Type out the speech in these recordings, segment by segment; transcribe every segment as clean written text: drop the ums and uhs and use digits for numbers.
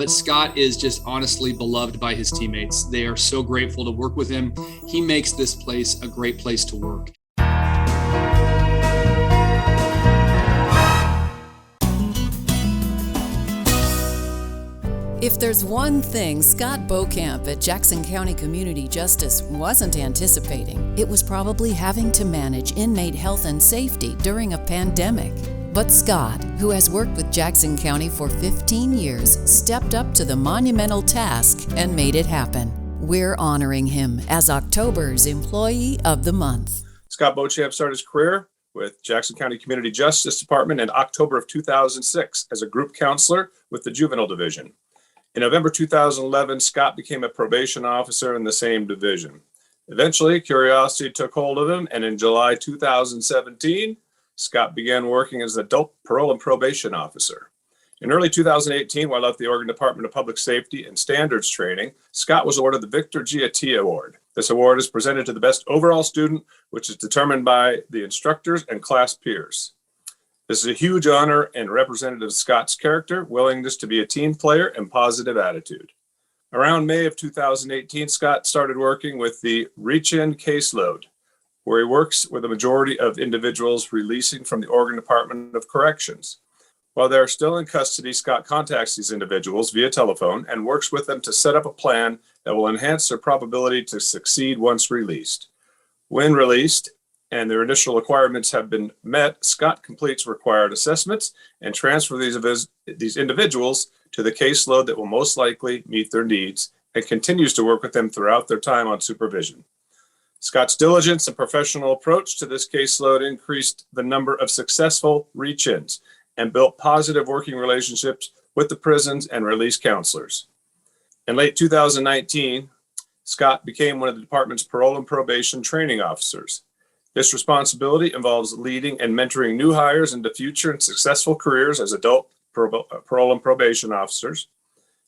But Scott is just honestly beloved by his teammates. They are so grateful to work with him. He makes this place a great place to work. If there's one thing Scott Beauchamp at Jackson County Community Justice wasn't anticipating, it was probably having to manage inmate health and safety during a pandemic. But Scott, who has worked with Jackson County for 15 years, stepped up to the monumental task and made it happen. We're honoring him as October's Employee of the Month. Scott Beauchamp started his career with Jackson County Community Justice Department in October of 2006 as a group counselor with the Juvenile Division. In November 2011, Scott became a probation officer in the same division. Eventually, curiosity took hold of him, and in July 2017, Scott began working as an adult parole and probation officer. In early 2018, while at the Oregon Department of Public Safety and Standards Training, Scott was awarded the Victor Giatti Award. This award is presented to the best overall student, which is determined by the instructors and class peers. This is a huge honor and representative of Scott's character, willingness to be a team player, and positive attitude. Around May of 2018, Scott started working with the Reach-In caseload, where he works with a majority of individuals releasing from the Oregon Department of Corrections. While they are still in custody, Scott contacts these individuals via telephone and works with them to set up a plan that will enhance their probability to succeed once released. When released, and their initial requirements have been met, Scott completes required assessments and transfers these individuals to the caseload that will most likely meet their needs and continues to work with them throughout their time on supervision. Scott's diligence and professional approach to this caseload increased the number of successful reach-ins and built positive working relationships with the prisons and release counselors. In late 2019, Scott became one of the department's parole and probation training officers. This responsibility involves leading and mentoring new hires into future and successful careers as adult parole and probation officers.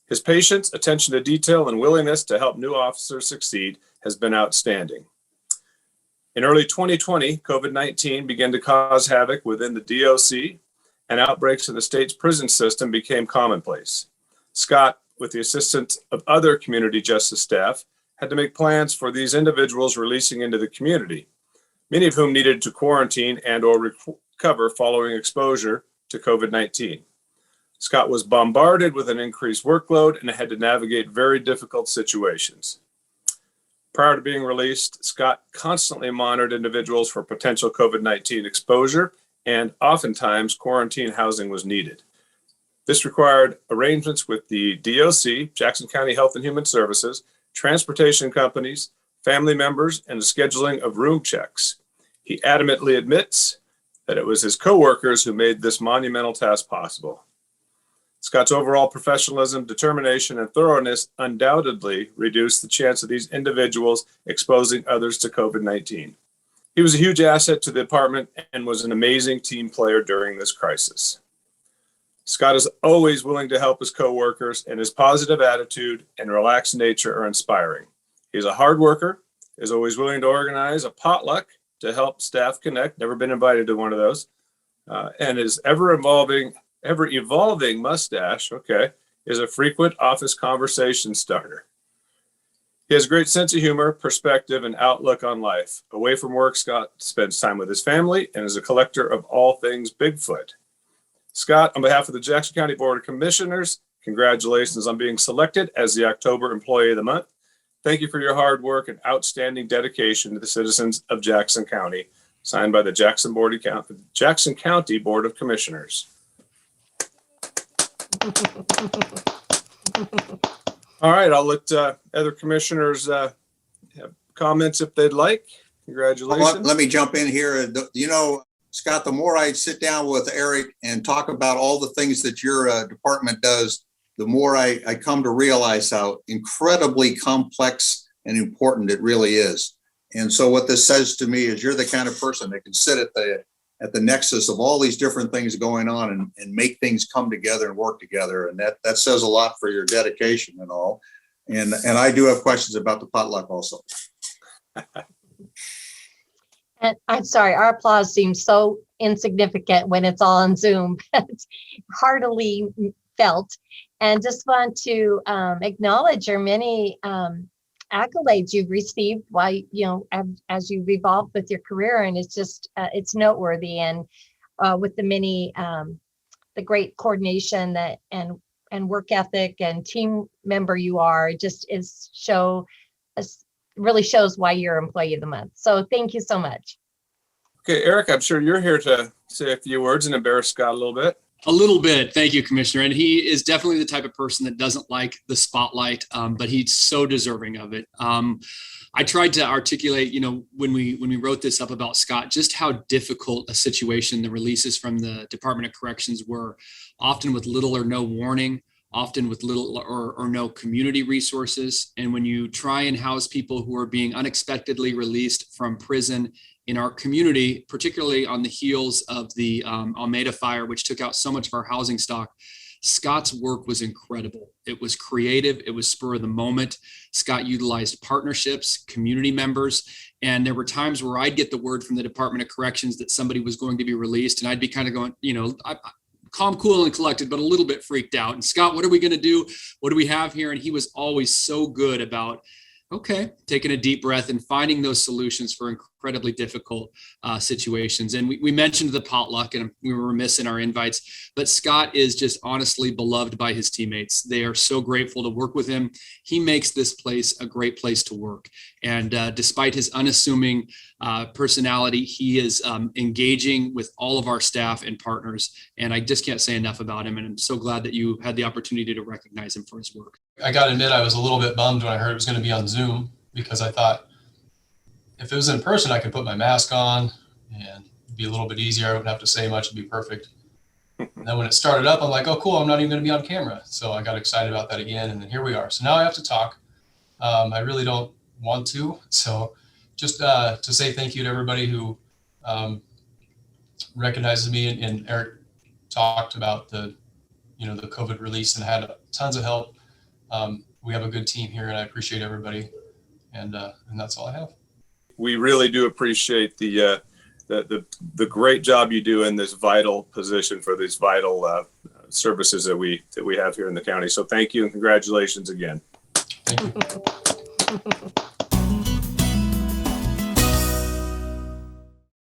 His patience, attention to detail, and willingness to help new officers succeed has been outstanding. In early 2020, COVID-19 began to cause havoc within the DOC, and outbreaks in the state's prison system became commonplace. Scott, with the assistance of other community justice staff, had to make plans for these individuals releasing into the community, many of whom needed to quarantine and or recover following exposure to COVID-19. Scott was bombarded with an increased workload and had to navigate very difficult situations. Prior to being released, Scott constantly monitored individuals for potential COVID-19 exposure, and oftentimes quarantine housing was needed. This required arrangements with the DOC, Jackson County Health and Human Services, transportation companies, family members, and the scheduling of room checks. He adamantly admits that it was his coworkers who made this monumental task possible. Scott's overall professionalism, determination, and thoroughness undoubtedly reduced the chance of these individuals exposing others to COVID-19. He was a huge asset to the department and was an amazing team player during this crisis. Scott is always willing to help his coworkers, and his positive attitude and relaxed nature are inspiring. He's a hard worker, is always willing to organize a potluck to help staff connect, never been invited to one of those, and his ever-evolving mustache, is a frequent office conversation starter. He has a great sense of humor, perspective, and outlook on life. Away from work, Scott spends time with his family and is a collector of all things Bigfoot. Scott, on behalf of the Jackson County Board of Commissioners, congratulations on being selected as the October Employee of the Month. Thank you for your hard work and outstanding dedication to the citizens of Jackson County. Signed by the Jackson County Board of Commissioners. All right, I'll let other commissioners have comments if they'd like. Congratulations. Well, let me jump in here. You know, Scott, the more I sit down with Eric and talk about all the things that your department does, the more I come to realize how incredibly complex and important it really is. And so what this says to me is you're the kind of person that can sit at the nexus of all these different things going on and make things come together and work together. And that says a lot for your dedication and all. And I do have questions about the potluck also. And I'm sorry, our applause seems so insignificant when it's all on Zoom, but it's heartily felt. And just want to acknowledge your many accolades you've received while, as you've evolved with your career. And it's just, it's noteworthy. And with the many, the great coordination that and work ethic and team member you are, it just really shows why you're Employee of the Month. So thank you so much. Okay, Eric, I'm sure you're here to say a few words and embarrass Scott a little bit. A little bit. Thank you, Commissioner. And he is definitely the type of person that doesn't like the spotlight, but he's so deserving of it. I tried to articulate, when we wrote this up about Scott, just how difficult a situation the releases from the Department of Corrections were, often with little or no warning, often with little or no community resources. And when you try and house people who are being unexpectedly released from prison in our community, particularly on the heels of the Almeida fire, which took out so much of our housing stock, Scott's work was incredible. It was creative. It was spur of the moment. Scott utilized partnerships, community members, and there were times where I'd get the word from the Department of Corrections that somebody was going to be released, and I'd be kind of going, calm, cool, and collected, but a little bit freaked out. And Scott, what are we going to do? What do we have here? And he was always so good about, okay, taking a deep breath and finding those solutions for incredibly difficult situations. And we mentioned the potluck, and we were remiss in our invites, but Scott is just honestly beloved by his teammates. They are so grateful to work with him. He makes this place a great place to work. And despite his unassuming personality, he is engaging with all of our staff and partners. And I just can't say enough about him. And I'm so glad that you had the opportunity to recognize him for his work. I got to admit, I was a little bit bummed when I heard it was going to be on Zoom, because I thought if it was in person, I could put my mask on and it'd be a little bit easier. I wouldn't have to say much. It'd be perfect. And then when it started up, I'm like, oh, cool. I'm not even going to be on camera. So I got excited about that again. And then here we are. So now I have to talk. I really don't want to. So just to say thank you to everybody who recognizes me, and Eric talked about the COVID release and had tons of help. We have a good team here, and I appreciate everybody. And that's all I have. We really do appreciate the great job you do in this vital position for these vital services that we have here in the county. So thank you and congratulations again. Thank you.